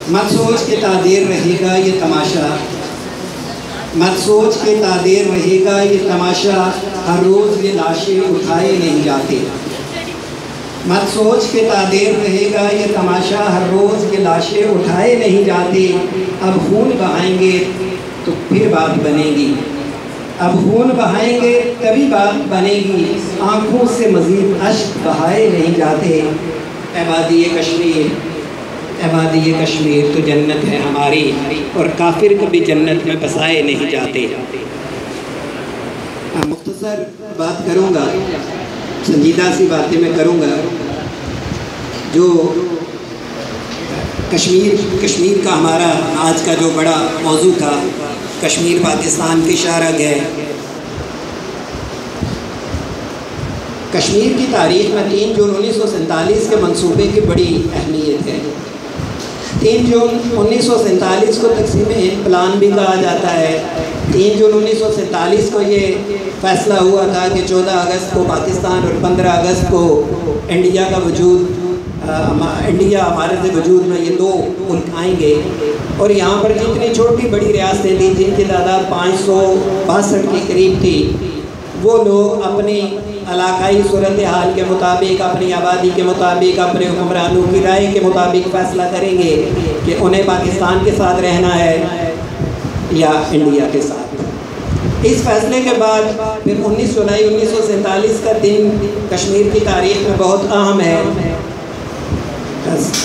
مت سوچ کے تعدیر رہے گا یہ تماشا، مت سوچ کے تعدیر رہے گا یہ تماشا، ہر روز یہ لاشیں اٹھائے نہیں جاتے۔ مت سوچ کے تعدیر رہے گا یہ تماشا، ہر روز یہ لاشیں اٹھائے نہیں جاتے۔ اب خون بہائیں گے تو پھر بات بنے گی، اب خون بہائیں گے تبھی بات بنے گی، آنکھوں سے مزید اشک بہائے نہیں جاتے۔ اے وادی کشمیر، اے وادی کشمیر تو جنت ہے ہماری، اور کافر کبھی جنت میں بسائے نہیں جاتے۔ مختصر بات کروں گا، سنجیدہ سی باتیں میں کروں گا۔ جو کشمیر کا ہمارا آج کا جو بڑا موضوع تھا، کشمیر پاکستان کی شاہراہ ہے۔ کشمیر کی تاریخ میں 3 جون 1947 کے منصوبے کی بڑی اہمیت ہے۔ 3 جون 1947 کو تقسیم ہند پلان بھی کہا جاتا ہے۔ 3 جون 1947 کو یہ فیصلہ ہوا تھا کہ 14 اگست کو پاکستان اور 15 اگست کو انڈیا کا وجود، انڈیا ہمارے سے وجود میں یہ 2 ملک آئیں گے، اور یہاں پر جتنی چھوٹی بڑی ریاستیں تھیں جن کی تعداد 562 کے قریب تھی، وہ لوگ اپنی علاقائی صورتحال کے مطابق، اپنی آبادی کے مطابق، اپنے حکمرانوں کی رائے کے مطابق فیصلہ کریں گے کہ انہیں پاکستان کے ساتھ رہنا ہے یا انڈیا کے ساتھ۔ اس فیصلے کے بعد پھر 19 جولائی 1947 کا دن کشمیر کی تاریخ میں بہت اہم ہے۔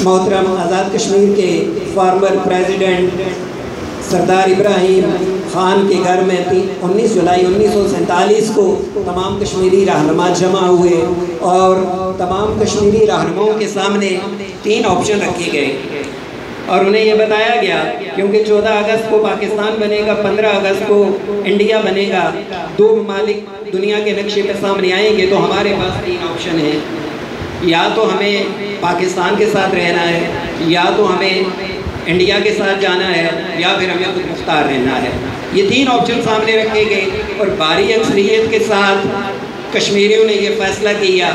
محترم آزاد کشمیر کے فارمر پریزیڈنٹ سردار ابراہیم خان کے گھر میں 19 جولائی 1947 کو تمام کشمیری رہنما جمع ہوئے، اور تمام کشمیری رہنماؤں کے سامنے 3 آپشن رکھے گئے، اور انہیں یہ بتایا گیا کیونکہ 14 اگست کو پاکستان بنے گا، 15 اگست کو انڈیا بنے گا، 2 ممالک دنیا کے نقشے پہ سامنے آئیں گے، تو ہمارے پاس 3 آپشن ہیں، یا تو ہمیں پاکستان کے ساتھ رہنا ہے، یا تو ہمیں انڈیا کے ساتھ جانا ہے، یا پھر ہمیں خود مختار رہنا ہے۔ یہ 3 آپشن سامنے رکھے گئے، اور بھاری اکثریت کے ساتھ کشمیریوں نے یہ فیصلہ کیا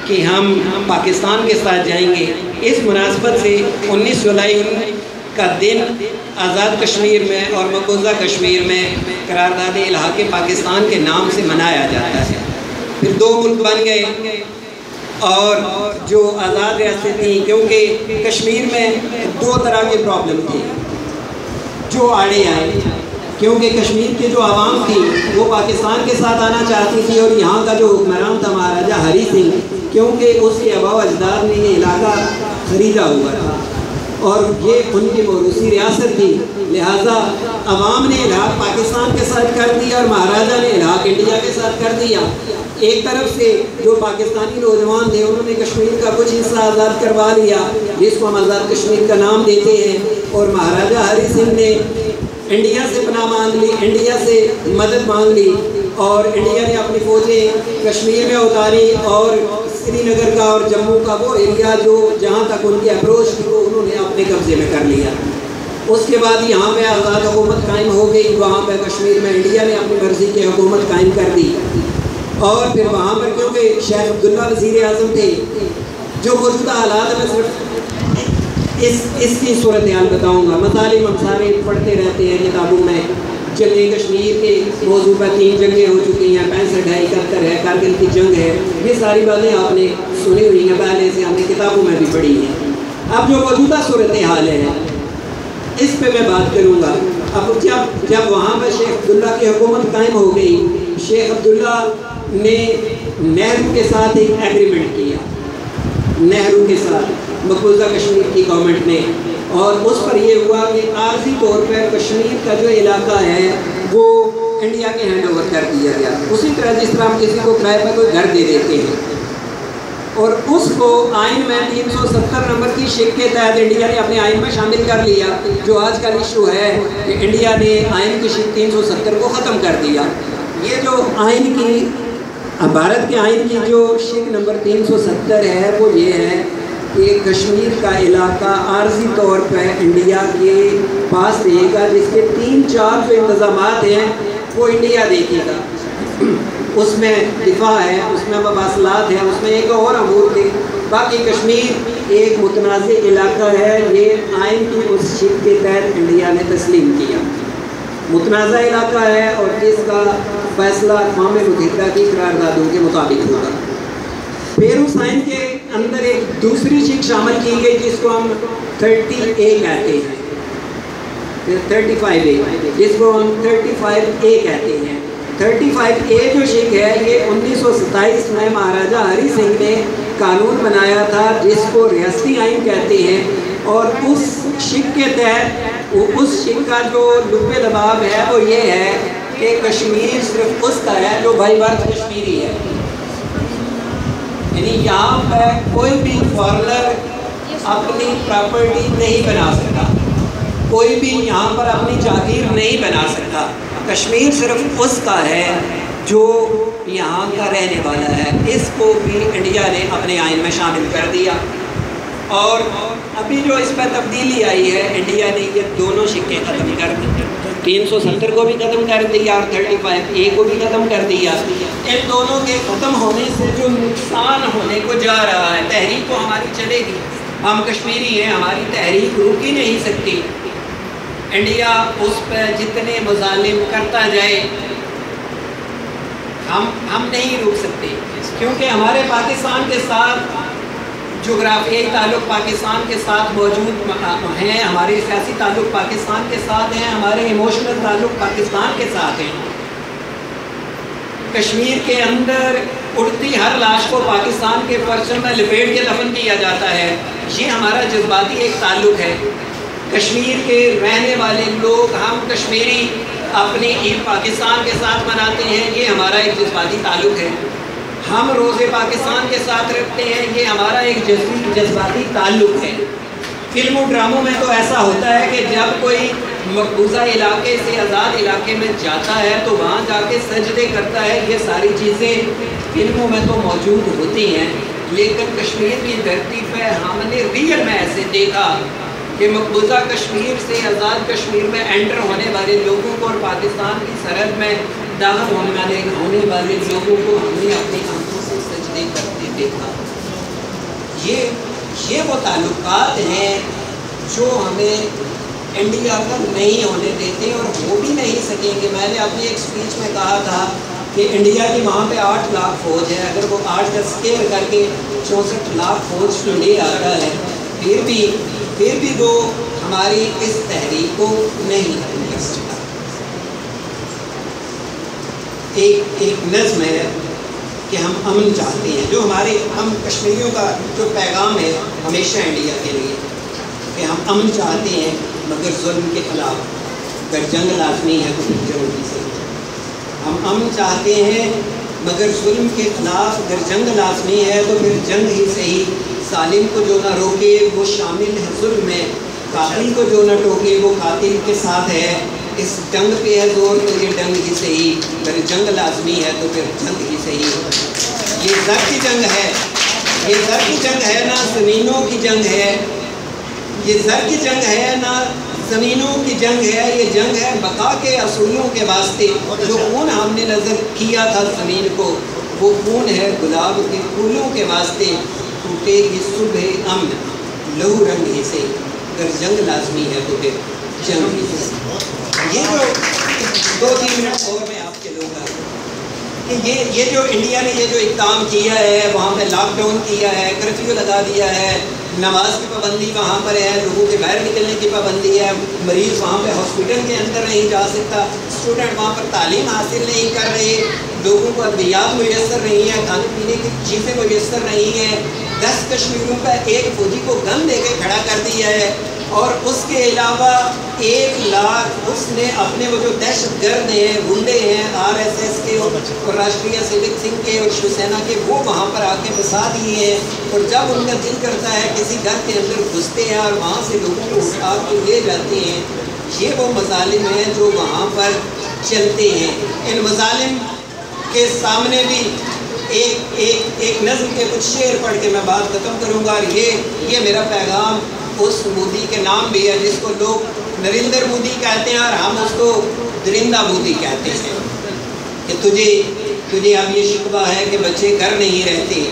کہ ہم پاکستان کے ساتھ جائیں گے۔ اس مناسبت سے 19 جولائی کا دن آزاد کشمیر میں اور مقبوضہ کشمیر میں قرارداد الحاق پاکستان کے نام سے منایا جاتا ہے۔ پھر 2 ملک بن گئے، اور جو آزاد ریاستیں تھیں، کیونکہ کشمیر میں 2 طرح کی پرابلم تھی جو آڑے آئے، کیونکہ کشمیر کے جو عوام تھی وہ پاکستان کے ساتھ آنا چاہتی تھی، اور یہاں کا جو حکمران تھا مہاراجہ ہری سنگھ، کیونکہ اس کے آباء و اجداد نے یہ علاقہ خریدا ہوا تھا اور یہ ان کی موروثی ریاست تھی، لہٰذا عوام نے الحاق پاکستان کے ساتھ کر دیا اور مہاراجہ نے الحاق انڈیا کے ساتھ کر دیا۔ ایک طرف سے جو پاکستانی نوجوان تھے انہوں نے کشمیر کا کچھ حصہ آزاد کروا لیا، جس کو ہم آزاد کشمیر کا نام دیتے ہیں، اور مہاراجہ ہری سنگھ نے انڈیا سے پناہ مانگ لی، انڈیا سے مدد مانگ لی، اور انڈیا نے اپنی فوجیں کشمیر میں اتاری، اور سری نگر کا اور جموں کا وہ ایریا جو جہاں تک ان کی اپروچ تھی وہ انہوں نے اپنے قبضے میں کر لیا۔ اس کے بعد یہاں پہ آزاد حکومت قائم ہو گئی، وہاں پہ کشمیر میں انڈیا نے اپنی مرضی کی حکومت قائم کر دی، اور پھر وہاں پر کیونکہ شیخ عبداللہ وزیر اعظم تھے، جو موجودہ حالات میں صرف اس کی صورتحال بتاؤں گا، مطالب ہم سارے پڑھتے رہتے ہیں کتابوں میں، جنگیں کشمیر کے موضوع پر 3 جنگیں ہو چکی ہیں، 65 ہے، 71 ہے، کارگل کی جنگ ہے، یہ ساری باتیں آپ نے سنی ہوئی ہیں، پہلے سے ہم نے کتابوں میں بھی پڑھی ہیں۔ اب جو موجودہ صورتحال ہے اس پہ میں بات کروں گا۔ اب جب وہاں پر شیخ عبداللہ کی حکومت قائم ہو گئی، شیخ عبداللہ نے نہرو کے ساتھ ایک ایگریمنٹ کیا، نہرو کے ساتھ مقبوضہ کشمیر کی گورنمنٹ نے، اور اس پر یہ ہوا کہ عارضی طور پر کشمیر کا جو علاقہ ہے وہ انڈیا کے ہینڈ اوور کر دیا گیا، اسی طرح جس طرح ہم کسی کو کرائے پر کوئی گھر دے دیتے ہیں، اور اس کو آئین میں 370 نمبر کی شق کے تحت انڈیا نے اپنے آئین میں شامل کر لیا۔ جو آج کا ایشو ہے کہ انڈیا نے آئین کی شق 370 کو ختم کر دیا۔ یہ جو آئین کی، بھارت کے آئین کی جو شق نمبر 370 ہے وہ یہ ہے کہ کشمیر کا علاقہ عارضی طور پہ انڈیا کے پاس رہے گا، جس کے 3-4 جو انتظامات ہیں وہ انڈیا دیکھے گا۔ اس میں دفاع ہے، اس میں مواصلات ہیں، اس میں ایک اور امور تھے، باقی کشمیر ایک متنازع علاقہ ہے، یہ آئین کی اس شک کے تحت انڈیا نے تسلیم کیا، متنازع علاقہ ہے اور جس کا فیصلہ اقوام متحدہ کی قراردادوں کے مطابق ہوگا۔ پھر اس آئین کے اندر ایک دوسری شک شامل کی گئی جس کو ہم 30A کہتے ہیں، 35A جس کو ہم 35A کہتے ہیں۔ 35A جو شک ہے یہ 1927 میں مہاراجہ ہری سنگھ نے قانون بنایا تھا جس کو ریاستی آئین کہتے ہیں، اور اس شک کے تحت اس شک کا جو لب لباب ہے وہ یہ ہے کہ کشمیر صرف اس کا ہے جو بائی برتھ کشمیری ہے، یعنی یہاں پہ کوئی بھی فارنر اپنی پراپرٹی نہیں بنا سکتا، کوئی بھی یہاں پر اپنی جاگیر نہیں بنا سکتا، کشمیر صرف اس کا ہے جو یہاں کا رہنے والا ہے۔ اس کو بھی انڈیا نے اپنے آئین میں شامل کر دیا، اور ابھی جو اس میں تبدیلی آئی ہے انڈیا نے یہ دونوں شکیں ختم کر دی، 370 کو بھی ختم کر دیا اور 35A کو بھی ختم کر دیا۔ ان دونوں کے ختم ہونے سے جو نقصان ہونے کو جا رہا ہے، تحریک تو ہماری چلے گی، ہم کشمیری ہیں، ہماری تحریک رک ہی نہیں سکتی، انڈیا اس پہ جتنے مظالم کرتا جائے ہم نہیں روک سکتے، کیونکہ ہمارے پاکستان کے ساتھ جغرافیائی تعلق پاکستان کے ساتھ موجود ہیں، ہمارے سیاسی تعلق پاکستان کے ساتھ ہیں، ہمارے ایموشنل تعلق پاکستان کے ساتھ ہیں۔ کشمیر کے اندر اڑتی ہر لاش کو پاکستان کے پرچم میں لپیٹ کے دفن کیا جاتا ہے، یہ ہمارا جذباتی ایک تعلق ہے۔ کشمیر کے رہنے والے لوگ، ہم کشمیری اپنی عید پاکستان کے ساتھ مناتے ہیں، یہ ہمارا ایک جذباتی تعلق ہے۔ ہم روزے پاکستان کے ساتھ رکھتے ہیں، یہ ہمارا ایک جذباتی تعلق ہے۔ فلم و ڈراموں میں تو ایسا ہوتا ہے کہ جب کوئی مقبوضہ علاقے سے آزاد علاقے میں جاتا ہے تو وہاں جا کے سجدے کرتا ہے، یہ ساری چیزیں فلموں میں تو موجود ہوتی ہیں، لیکن کشمیر کی دھرتی پہ ہم نے ریئل میں ایسے دیکھا کہ مقبوضہ کشمیر سے آزاد کشمیر میں انٹر ہونے والے لوگوں کو اور پاکستان کی سرحد میں داخل ہونے والے لوگوں کو ہم نے اپنی آنکھوں سے سجدے کرتے دیکھا۔ یہ وہ تعلقات ہیں جو ہمیں انڈیا کا نہیں ہونے دیتے اور ہو بھی نہیں سکیں گے۔ میں نے اپنی ایک سپیچ میں کہا تھا کہ انڈیا کی وہاں پہ 8 لاکھ فوج ہے، اگر وہ 8 کا اسکیئر کر کے 64 لاکھ فوج کو لے آتا ہے، پھر بھی وہ ہماری اس تحریک کو نہیں ختم کر سکتا۔ ایک نظم ہے کہ ہم امن چاہتے ہیں، جو ہم کشمیریوں کا جو پیغام ہے ہمیشہ انڈیا کے لیے کہ ہم امن چاہتے ہیں مگر ظلم کے خلاف، اگر جنگ لازمی ہے تو پھر جنگ ہی صحیح۔ ہم امن چاہتے ہیں مگر ظلم کے خلاف، اگر جنگ لازمی ہے تو پھر جنگ ہی صحیح۔ ظالم کو جو نہ روکے وہ شامل ہے ظلم میں، قاتل کو جو نہ ٹوکے وہ قاتل کے ساتھ ہے۔ اس جنگ پہ ہے زور تو یہ جنگ ہی صحیح، اگر جنگ لازمی ہے تو پھر جنگ ہی صحیح۔ یہ زر کی جنگ ہے، یہ زر کی جنگ ہے نہ زمینوں کی جنگ ہے، یہ زر کی جنگ ہے نہ زمینوں کی جنگ ہے، یہ جنگ ہے بقا کے اصولوں کے واسطے۔ جو خون ہم نے نظر کیا تھا زمین کو، وہ خون ہے گلاب کے پھولوں کے واسطے۔ ٹوٹے گی صبح امن لہو رنگ ہی سے، اگر جنگ لازمی ہے تو پھر جنگ ہی سے۔ یہ جو 2-3 منٹ اور میں آپ کے لوگ کہ یہ جو انڈیا نے یہ جو اقدام کیا ہے، وہاں پہ لاک ڈاؤن کیا ہے، کرفیو لگا دیا ہے، نماز کی پابندی وہاں پر ہے، لوگوں کے باہر نکلنے کی پابندی ہے، مریض وہاں پہ ہاسپٹل کے اندر نہیں جا سکتا، اسٹوڈنٹ وہاں پر تعلیم حاصل نہیں کر رہے، لوگوں کو ادویات میسر نہیں ہیں، کھانے پینے کی چیزیں میسر نہیں ہیں۔ 10 کشمیریوں کا ایک فوجی کو گن دے کے کھڑا کر دیا ہے، اور اس کے علاوہ 1 لاکھ اس نے اپنے وہ جو دہشت گرد ہیں، گنڈے ہیں RSS کے اور راشٹریہ سیوک سنگھ کے اور شیو سینا کے، وہ وہاں پر آ کے بسا دیے ہیں، اور جب ان کا دل کرتا ہے کسی گھر کے اندر گھستے ہیں اور وہاں سے لوگوں کو اٹھا کے لے جاتے ہیں۔ یہ وہ مظالم ہیں جو وہاں پر چلتے ہیں۔ ان مظالم کے سامنے بھی ایک نظم کے کچھ شعر پڑھ کے میں بات ختم کروں گا، اور یہ میرا پیغام اس مودی کے نام بھی ہے جس کو لوگ نریندر مودی کہتے ہیں اور ہم اس کو درندہ مودی کہتے ہیں، کہ تجھے اب یہ شکوہ ہے کہ بچے گھر نہیں رہتے،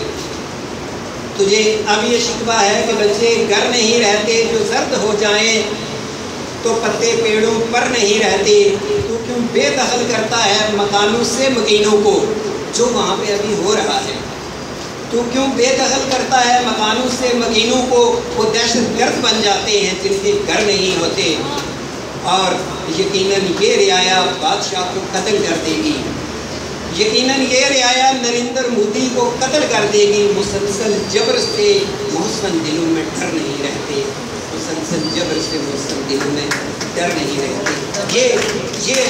تجھے اب یہ شکوہ ہے کہ بچے گر نہیں رہتے، جو زرد ہو جائیں تو پتے پیڑوں پر نہیں رہتے، تو کیوں بے دخل کرتا ہے مکانوں سے مکینوں کو جو وہاں پہ ابھی ہو رہا ہے؟ تو کیوں بے دخل کرتا ہے مکانوں سے مکینوں کو؟ وہ دہشت گرد بن جاتے ہیں جن کے گھر نہیں ہوتے، اور یقیناً یہ رعایا بادشاہ کو قتل کر دے گی، یقیناً یہ رعایا نریندر مودی کو قتل کر دے گی۔ مسلسل جبر سے محسن دلوں میں ڈر نہیں رہتے، مسلسل جبر سے محسن دلوں میں ڈر نہیں رہتے۔ یہ